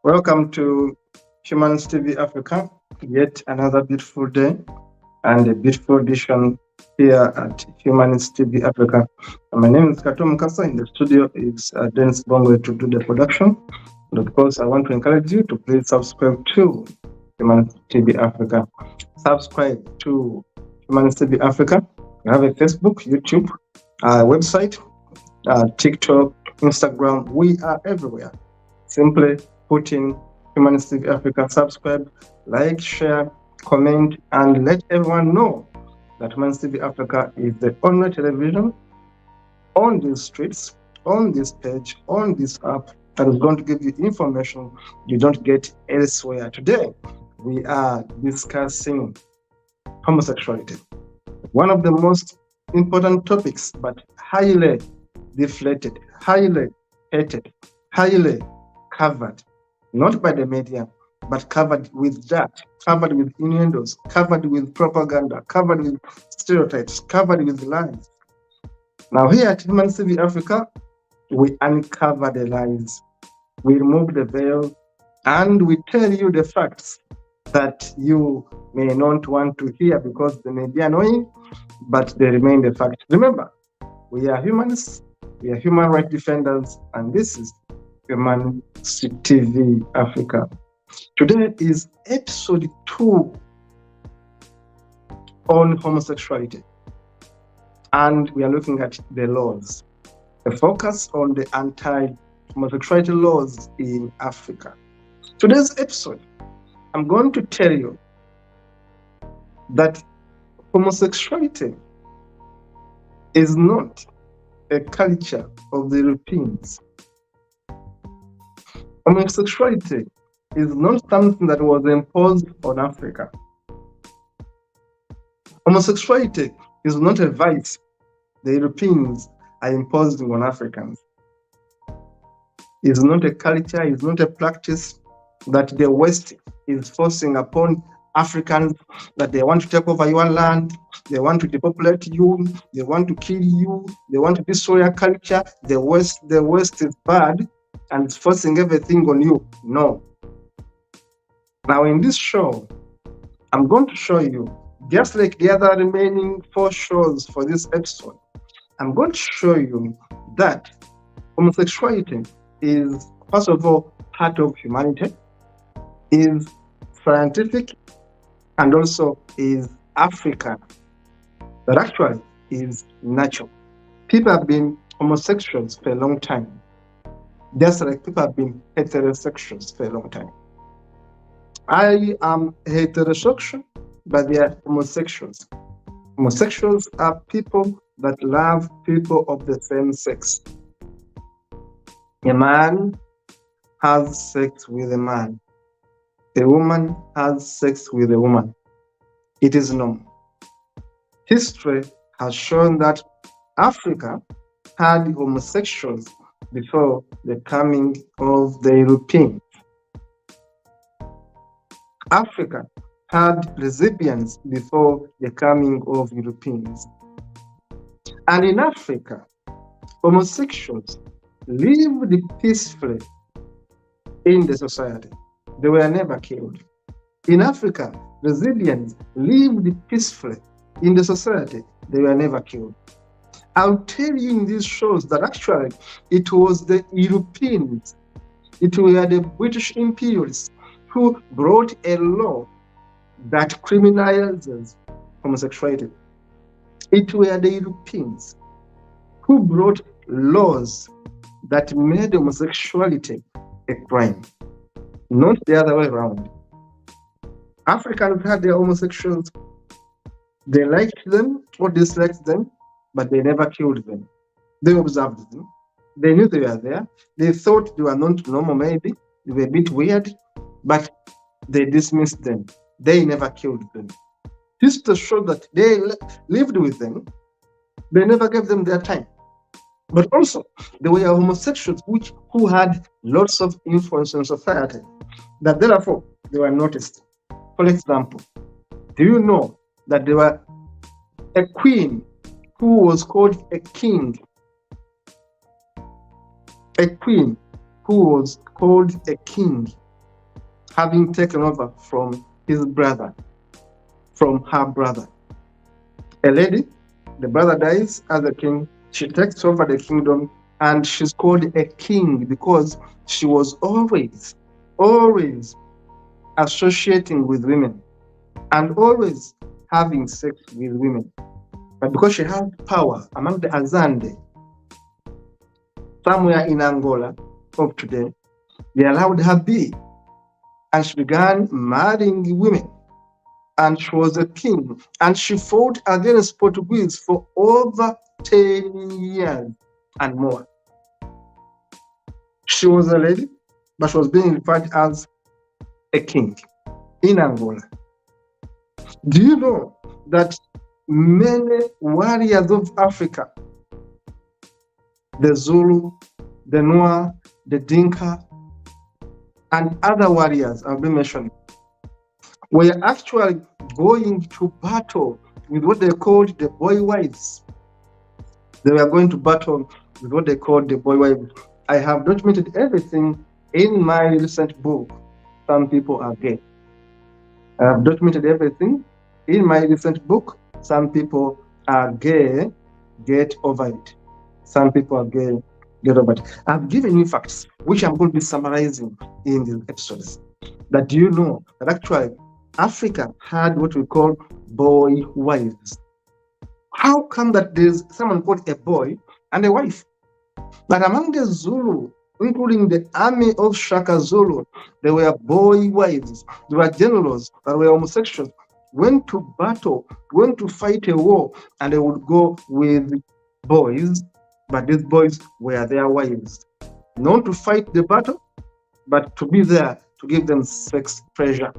Welcome to Humans TV Africa. Yet another beautiful day and a beautiful edition here at Humans TV Africa. My name is Katom Kasa. In the studio is Dennis Bongo to do the production. And of course, I want to encourage you to please subscribe to Humans TV Africa. Subscribe to Humans TV Africa. We have a Facebook, YouTube, website, TikTok, Instagram. We are everywhere. Simply put in Humans TV Africa, subscribe, like, share, comment, and let everyone know that Humans TV Africa is the only television on these streets, on this page, on this app that is going to give you information you don't get elsewhere. Today, we are discussing homosexuality, one of the most important topics, but highly deflated, highly hated, highly covered, not by the media, but covered with that, covered with innuendos, covered with propaganda, covered with stereotypes, covered with lies. Now here at Human TV Africa, we uncover the lies, we remove the veil, and we tell you the facts that you may not want to hear because they may be annoying, but they remain the fact. Remember, we are humans, we are human rights defenders, and this is Human TV Africa. Today is episode 2 on homosexuality, and we are looking at the laws, the focus on the anti-homosexuality laws in Africa. Today's episode, I'm going to tell you that homosexuality is not a culture of the Europeans. Homosexuality is not something that was imposed on Africa. Homosexuality is not a vice the Europeans are imposing on Africans. It's not a culture, it's not a practice that the West is forcing upon Africans, that they want to take over your land, they want to depopulate you, they want to kill you, they want to destroy your culture. The West is bad and it's forcing everything on you. No. Now in this show, I'm going to show you, just like the other remaining 4 shows for this episode, I'm going to show you that homosexuality is, first of all, part of humanity, is scientific, and also is African, that actually is natural. People have been homosexuals for a long time, just like people have been heterosexuals for a long time. I am heterosexual, but they are homosexuals. Homosexuals are people that love people of the same sex. A man has sex with a man. A woman has sex with a woman. It is normal. History has shown that Africa had homosexuals before the coming of the Europeans. Africa had lesbians before the coming of Europeans. And in Africa, homosexuals lived peacefully in the society. They were never killed. In Africa, lesbians lived peacefully in the society. They were never killed. I'll tell you in these shows that actually it was the Europeans, it were the British imperialists who brought a law that criminalizes homosexuality. It were the Europeans who brought laws that made homosexuality a crime, not the other way around. Africans had their homosexuals. They liked them or disliked them, but they never killed them. They observed them. They knew they were there. They thought they were not normal, maybe. They were a bit weird, but they dismissed them. They never killed them. History showed that they lived with them. They never gave them their time. But also, there were homosexuals who had lots of influence in society, that therefore they were noticed. For example, do you know that there were a queen who was called a king? A queen who was called a king having taken over from his brother, from her brother. A lady, the brother dies as a king, she takes over the kingdom, and she's called a king because she was always associating with women and always having sex with women. But because she had power among the Azande, somewhere in Angola of today, they allowed her be, and she began marrying women. And she was a king, and she fought against Portuguese for over 10 years and more. She was a lady, but she was being referred as a king in Angola. Do you know that many warriors of Africa, the Zulu, the Noir, the Dinka, and other warriors I've been mentioning, were actually going to battle with what they called the boy wives? They were going to battle with what they called the boy wives. I have documented everything in my recent book, Some People Are Gay. I have documented everything in my recent book, Some People Are Gay, Get Over It. Some people are gay, get over it. I've given you facts, which I'm going to be summarizing in these episodes. That do you know that actually Africa had what we call boy wives? How come that there's someone called a boy and a wife? But among the Zulu, including the army of Shaka Zulu, there were boy wives. There were generals that were homosexuals, went to battle, went to fight a war, and they would go with boys, but these boys were their wives. Not to fight the battle, but to be there to give them sex pleasure.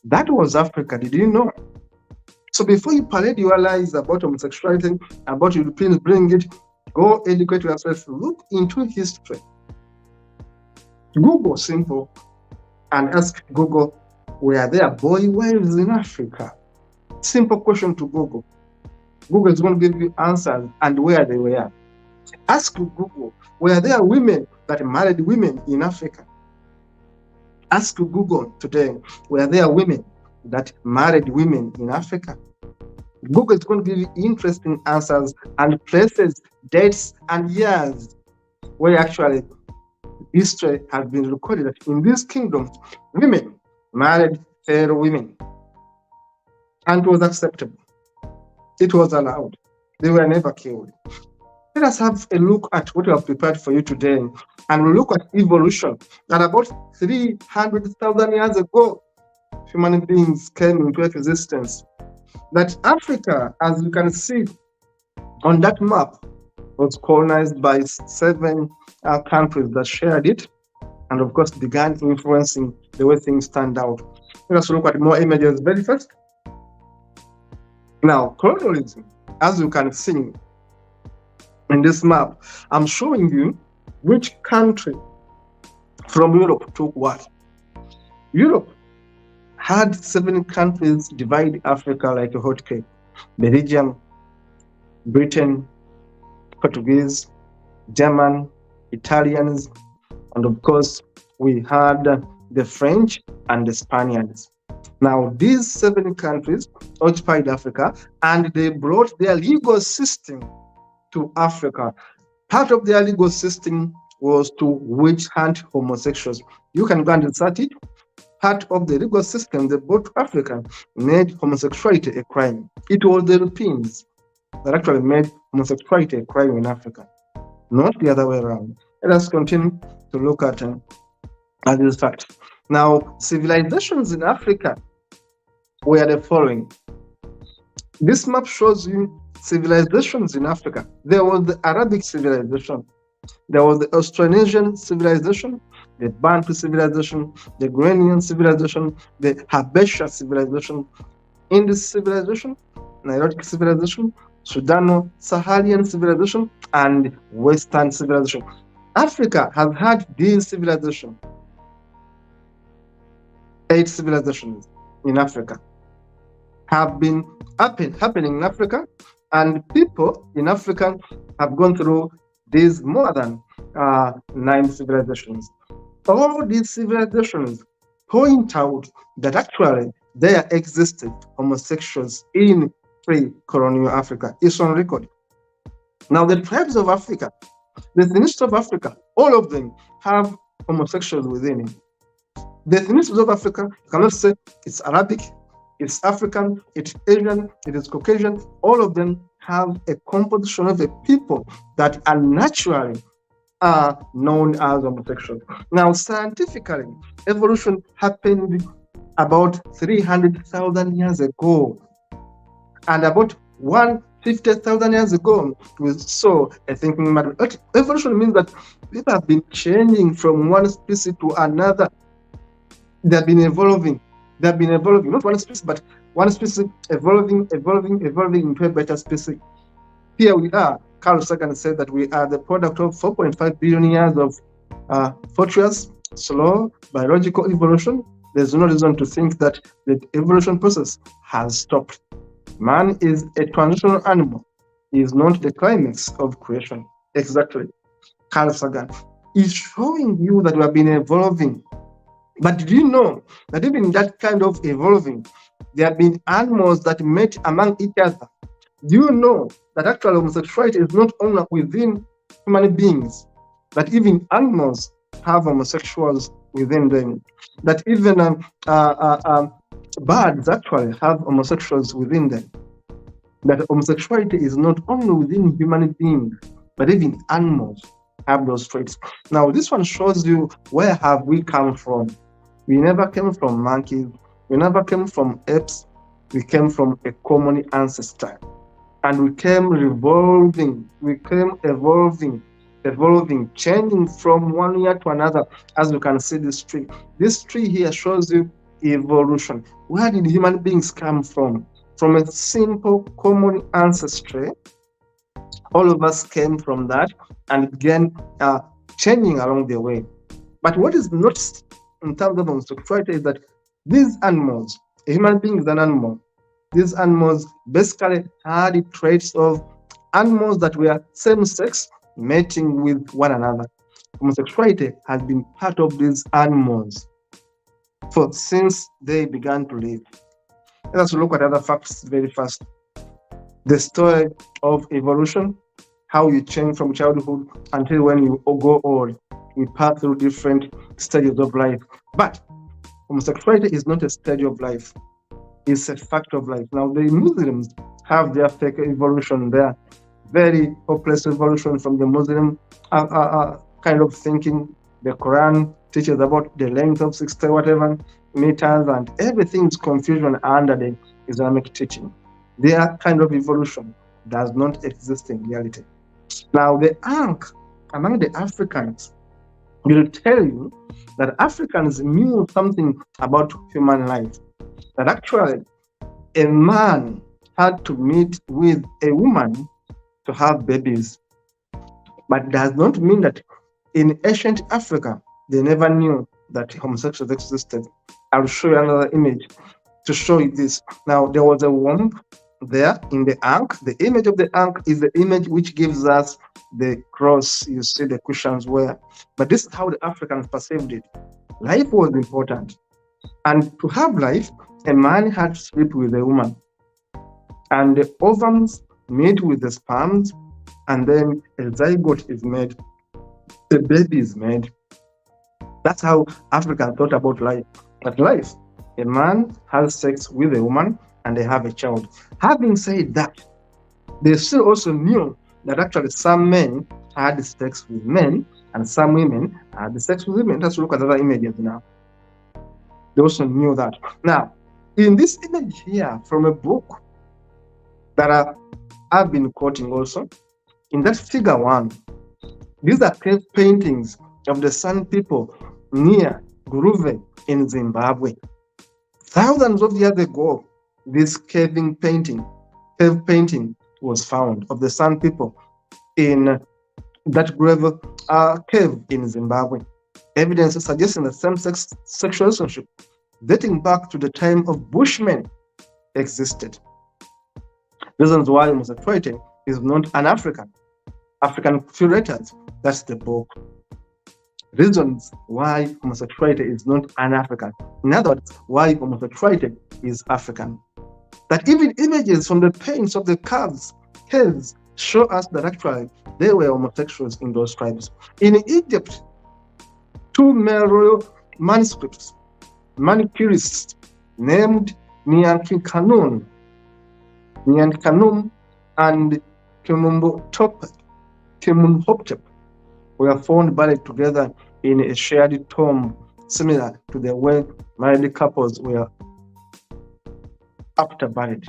That was Africa, did you know? So before you parade your lies about homosexuality, about Europeans bring it, go educate yourself, look into history. Google simple and ask Google, were there boy wives in Africa? Simple question to Google. Google is going to give you answers and where they were. Ask Google, were there women that married women in Africa? Ask Google today, were there women that married women in Africa? Google is going to give you interesting answers and places, dates, and years where actually history has been recorded that in these kingdoms, women married fellow women. And it was acceptable. It was allowed. They were never killed. Let us have a look at what we have prepared for you today, and we'll look at evolution. That about 300,000 years ago, human beings came into existence. That Africa, as you can see on that map, was colonized by 7 countries that shared it, and of course began influencing the way things turned out. Let us look at more images very fast. Now, colonialism, as you can see in this map, I'm showing you which country from Europe took what. Europe had 7 countries divide Africa like a hot cake. Belgium, Britain, Portuguese, German, Italians, and of course we had the French and the Spaniards. Now these 7 countries occupied Africa, and they brought their legal system to Africa. Part of their legal system was to witch hunt homosexuals. You can go and research it. Part of the legal system they brought to Africa made homosexuality a crime. It was the Europeans that actually made homosexuality a crime in Africa, not the other way around. Let us continue to look at these facts. Now, civilizations in Africa were the following. This map shows you civilizations in Africa. There was the Arabic civilization, there was the Austronesian civilization, the Bantu civilization, the Grenian civilization, the Habesha civilization, Indus civilization, Nilotic civilization, Sudano-Saharian civilization, and Western civilization. Africa has had these civilizations. 8 civilizations in Africa have been happening in Africa, and people in Africa have gone through these more than 9 civilizations. All these civilizations point out that actually there existed homosexuals in pre-colonial Africa. It's on record. Now, the tribes of Africa, the ethnicities of Africa, all of them have homosexuals within it. The ethnicities of Africa, you cannot say it's Arabic, it's African, it's Asian, it is Caucasian. All of them have a composition of a people that are naturally known as homosexuals. Now, scientifically, evolution happened about 300,000 years ago, and about 150,000 years ago, we saw a thinking matter. Evolution means that people have been changing from one species to another. They have been evolving. Not one species, but one species evolving into a better species. Here we are. Carl Sagan said that we are the product of 4.5 billion years of fortuitous, slow biological evolution. There's no reason to think that the evolution process has stopped. Man is a transitional animal. He is not the climax of creation. Exactly. Carl Sagan is showing you that we have been evolving. But did you know that even in that kind of evolving, there have been animals that met among each other? Do you know that actually homosexuality is not only within human beings, that even animals have homosexuals within them, that even birds actually have homosexuals within them, that homosexuality is not only within human beings, but even animals have those traits. Now, this one shows you where have we come from. We never came from monkeys. We never came from apes. We came from a common ancestor. And we came revolving. We came evolving, changing from one year to another. As you can see this tree. This tree here shows you evolution. Where did human beings come from? From a simple common ancestry. All of us came from that and began changing along the way. But what is noticed in terms of homosexuality is that these animals, a human being is an animal. These animals basically had traits of animals that were same sex mating with one another. Homosexuality has been part of these animals since they began to live. Let us look at other facts very fast. The story of evolution, how you change from childhood until when you go old. We pass through different stages of life. But homosexuality is not a stage of life. It's a fact of life. Now, the Muslims have their fake evolution there. Very hopeless evolution from the Muslim kind of thinking. The Quran teaches about the length of 60 whatever meters, and everything is confusion under the Islamic teaching. Their kind of evolution does not exist in reality. Now, the Ankh among the Africans will tell you that Africans knew something about human life. That actually a man had to meet with a woman to have babies. But does not mean that in ancient Africa, they never knew that homosexuals existed. I'll show you another image to show you this. Now, there was a womb there in the Ankh. The image of the Ankh is the image which gives us the cross you see the Christians wear. But this is how the Africans perceived it. Life was important. And to have life, a man had to sleep with a woman. And the ovums meet with the sperms, and then a zygote is made. A baby is made. That's how Africans thought about life. But life, a man has sex with a woman, and they have a child. Having said that, they still also knew that actually some men had sex with men and some women had sex with women. Let's look at other images now. They also knew that. Now, in this image here from a book that I've been quoting also, in that figure 1, these are cave paintings of the San people near Guruve in Zimbabwe. Thousands of years ago, this cave painting was found of the San people in that cave in Zimbabwe. Evidence suggesting that same-sex sexual relationship dating back to the time of Bushmen existed. Reasons why homosexuality is not an African curators. That's the book. reasons why homosexuality is not an African. In other words, why homosexuality is African. That even images from the paints of the caves show us that actually they were homosexuals in those tribes. In Egypt, 2 male royal manuscripts, manicurists named Nyantikanum and Kemunhotep were found buried together in a shared tomb, similar to the way married couples were after buried.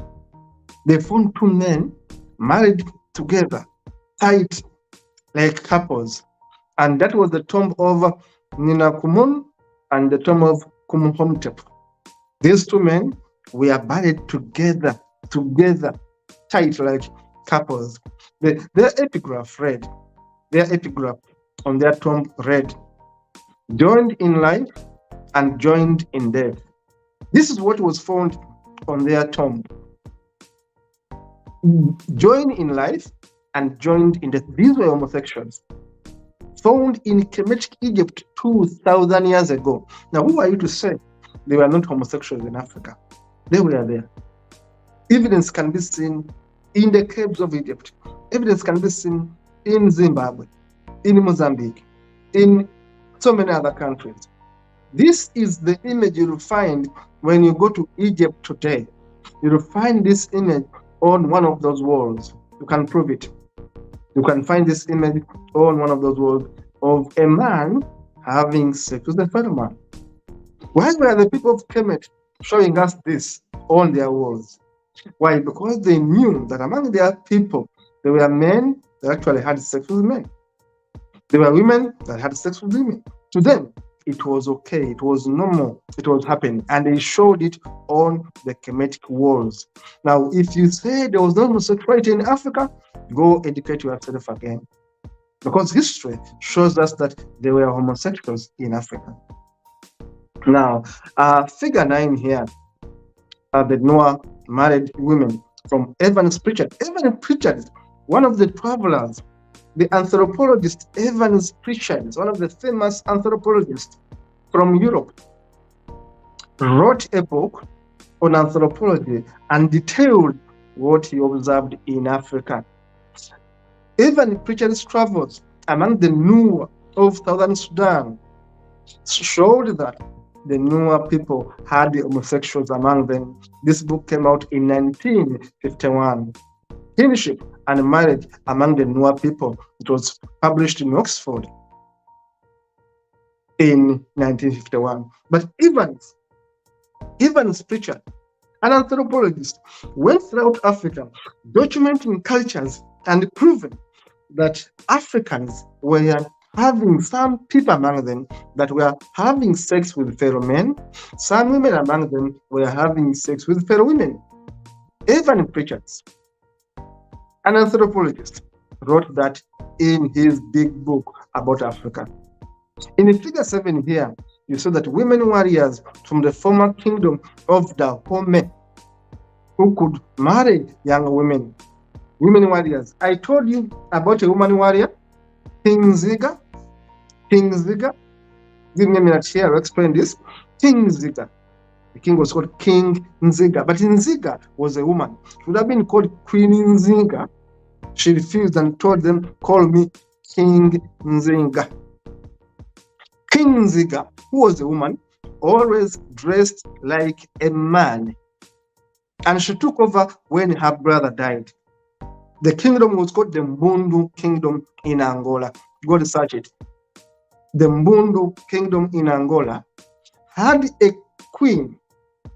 They found 2 men married together, tight like couples, and that was the tomb of Ninakumun and the tomb of Kumuhotep. These 2 men were buried together, tight like couples. Their epigraph on their tomb read, joined in life and joined in death. This is what was found on their tomb. Joined in life and joined in death. These were homosexuals found in Kemetic Egypt 2,000 years ago. Now, who are you to say they were not homosexuals in Africa? They were there. Evidence can be seen in the caves of Egypt. Evidence can be seen in Zimbabwe, in Mozambique, in so many other countries. This is the image you'll find when you go to Egypt today. You'll find this image on one of those walls. You can prove it. You can find this image on one of those walls of a man having sex with a fellow man. Why were the people of Kemet showing us this on their walls? Why? Because they knew that among their people, there were men that actually had sex with men. There were women that had sex with women. To them, it was okay, it was normal, it was happening, and they showed it on the Kemetic walls. Now, if you say there was no homosexuality in Africa, go educate yourself again. Because history shows us that there were homosexuals in Africa. Now, figure 9 here are the Noah married women from Evans Pritchard. Evans Pritchard is one of the travelers. The anthropologist Evans Pritchard is one of the famous anthropologists from Europe. Wrote a book on anthropology and detailed what he observed in Africa. Evans Pritchard's travels among the Nuer of southern Sudan showed that the Nuer people had the homosexuals among them. This book came out in 1951. Kinship and Marriage Among the Nuer People. It was published in Oxford in 1951. But Evans Pritchard, an anthropologist, went throughout Africa documenting cultures and proving that Africans were having some people among them that were having sex with fellow men. Some women among them were having sex with fellow women. Evans Pritchard, an anthropologist, wrote that in his big book about Africa. In figure 7 here, you saw that women warriors from the former kingdom of Dahomey who could marry young women. Women warriors. I told you about a woman warrior, King Nziga. Give me a minute here to explain this. King Nziga. The king was called King Nziga, but Nziga was a woman. She would have been called Queen Nziga. She refused and told them, call me King Nziga. King Nziga, who was a woman, always dressed like a man. And she took over when her brother died. The kingdom was called the Mbundu Kingdom in Angola. Go research it. The Mbundu Kingdom in Angola had a queen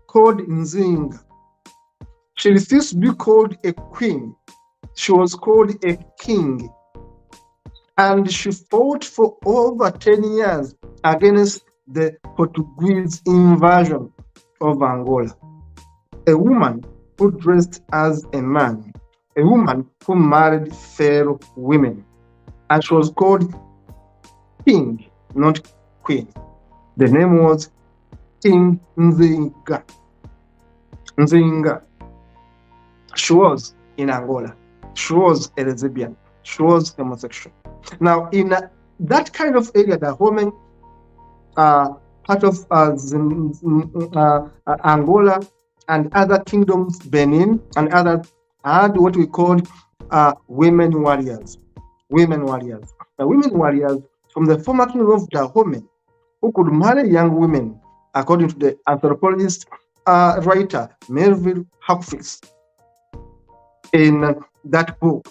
called Nzinga. She refused to be called a queen. She was called a king. And she fought for over 10 years against the Portuguese invasion of Angola. A woman who dressed as a man. A woman who married fellow women. And she was called king, not queen. The name was King Nzinga. Nzinga. She was in Angola. She was a lesbian. She was homosexual. Now, in that kind of area, the Dahomey, part of Angola and other kingdoms, Benin and others, had what we call women warriors. Women warriors. The women warriors from the former kingdom of Dahomey, who could marry young women, according to the anthropologist writer Melville Huckfist. In that book,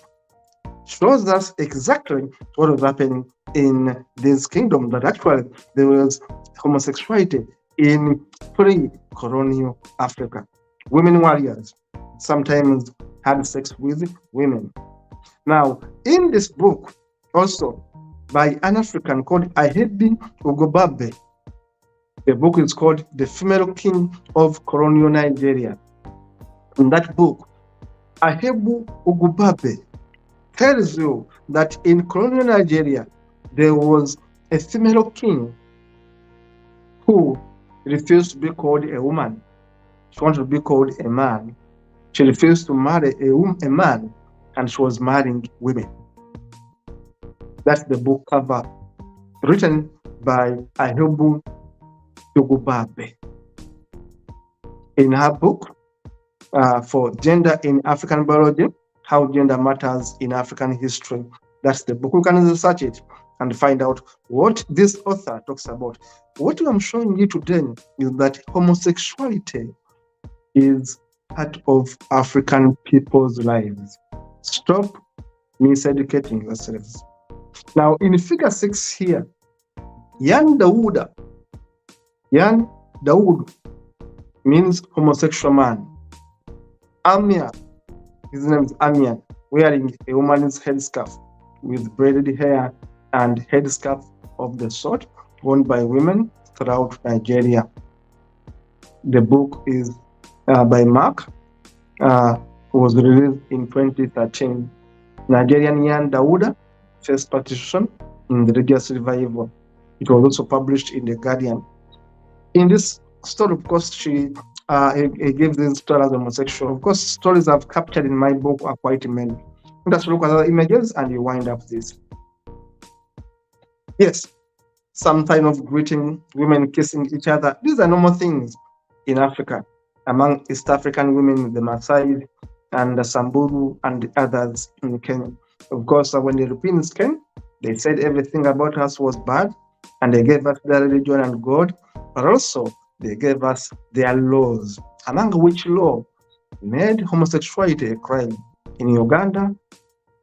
shows us exactly what was happening in this kingdom, that actually there was homosexuality in pre-colonial Africa. Women warriors sometimes had sex with women. Now, in this book, also by an African called Ahebi Ugobabe, the book is called The Female King of Colonial Nigeria. In that book, Ahebu Ugobabe tells you that in colonial Nigeria, there was a female king who refused to be called a woman. She wanted to be called a man. She refused to marry a man, and she was marrying women. That's the book cover written by Ahebu Ugobabe. In her book, for Gender in African Biology, How Gender Matters in African History. That's the book. You can research it and find out what this author talks about. What I'm showing you today is that homosexuality is part of African people's lives. Stop miseducating yourselves. Now, in figure 6 here, Yan Dawood means homosexual man. Amia, his name is Amian, wearing a woman's headscarf with braided hair and headscarf of the sort worn by women throughout Nigeria. The book is by Mark, was released in 2013. Nigerian Yan Dawuda, first partition in the religious revival. It was also published in The Guardian. In this story, of course, he gave this story as homosexual. Of course, stories I've captured in my book are quite many. Just look at other images and you wind up this. Yes, some kind of greeting, women kissing each other. These are normal things in Africa, among East African women, the Maasai and the Samburu and the others in Kenya. Of course, when the Europeans came, they said everything about us was bad, and they gave us their religion and God, but also they gave us their laws, among which law made homosexuality a crime. In Uganda,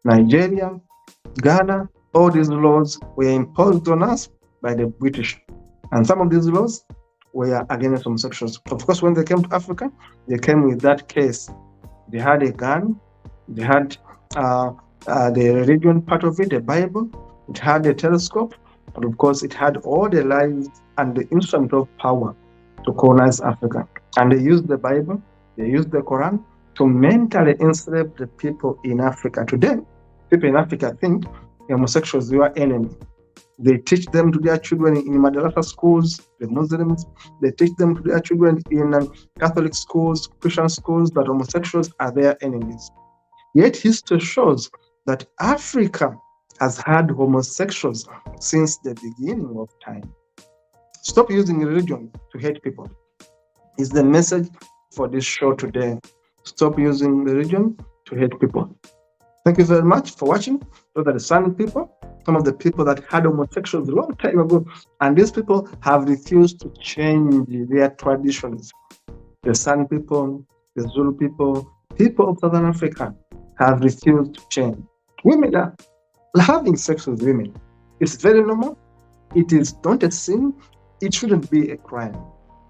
Nigeria, Ghana, all these laws were imposed on us by the British. And some of these laws were against homosexuals. Of course, when they came to Africa, they came with that case. They had a gun, they had the religion part of it, the Bible, it had a telescope, and of course, it had all the lies and the instrument of power to colonize Africa. And they used the Bible, they used the Quran to mentally enslave the people in Africa. Today, people in Africa think homosexuals are enemy. They teach them to their children in madrasa schools, the Muslims. They teach them to their children in Catholic schools, Christian schools, that homosexuals are their enemies. Yet history shows that Africa has had homosexuals since the beginning of time. Stop using religion to hate people. Is the message for this show today. Stop using religion to hate people. Thank you very much for watching. Those are the San people, some of the people that had homosexuals a long time ago, and these people have refused to change their traditions. The San people, the Zulu people, people of Southern Africa have refused to change. Women are having sex with women. It's very normal. It is not a sin. It shouldn't be a crime.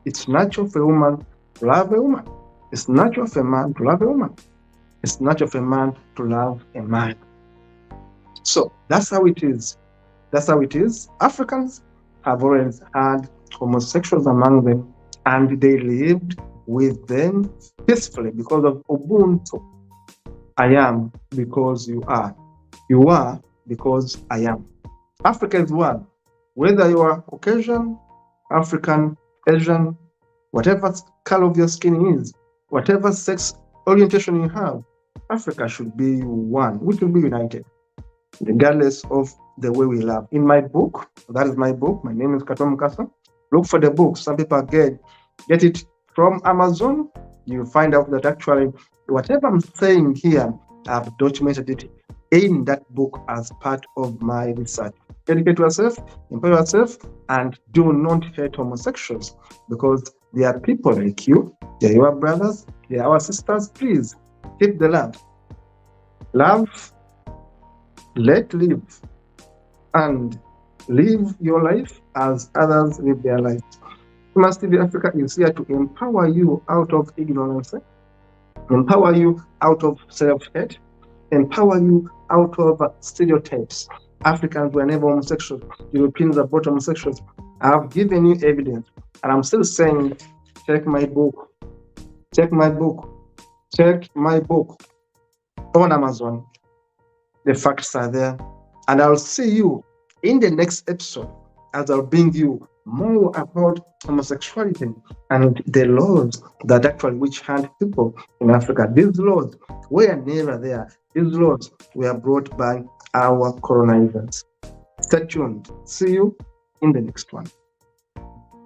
It's natural for a woman to love a woman. It's natural for a man to love a woman. It's natural for a man to love a man. So that's how it is. That's how it is. Africans have always had homosexuals among them, and they lived with them peacefully because of Ubuntu. I am because you are. You are because I am. Africa is one. Whether you are Caucasian, African, Asian, whatever color of your skin is, whatever sex orientation you have, Africa should be one. We should be united, regardless of the way we love. In my book, that is my book. My name is Katom Mukasa. Look for the book. Some people get it from Amazon. You find out that actually whatever I'm saying here, I've documented it in that book as part of my research. Educate yourself, empower yourself, and do not hate homosexuals, because they are people like you. They are your brothers. They are our sisters. Please keep the love. Love, let live, and live your life as others live their lives. Humanist TV Africa is here to empower you out of ignorance, empower you out of self-hate, empower you out of stereotypes. Africans were never homosexuals. Europeans are both homosexuals. I've given you evidence, and I'm still saying, check my book. Check my book. Check my book on Amazon. The facts are there. And I'll see you in the next episode as I'll bring you more about homosexuality and the laws that actually witch hunt people in Africa. These laws were never there. These laws were brought by our colonizers. Stay tuned. See you in the next one.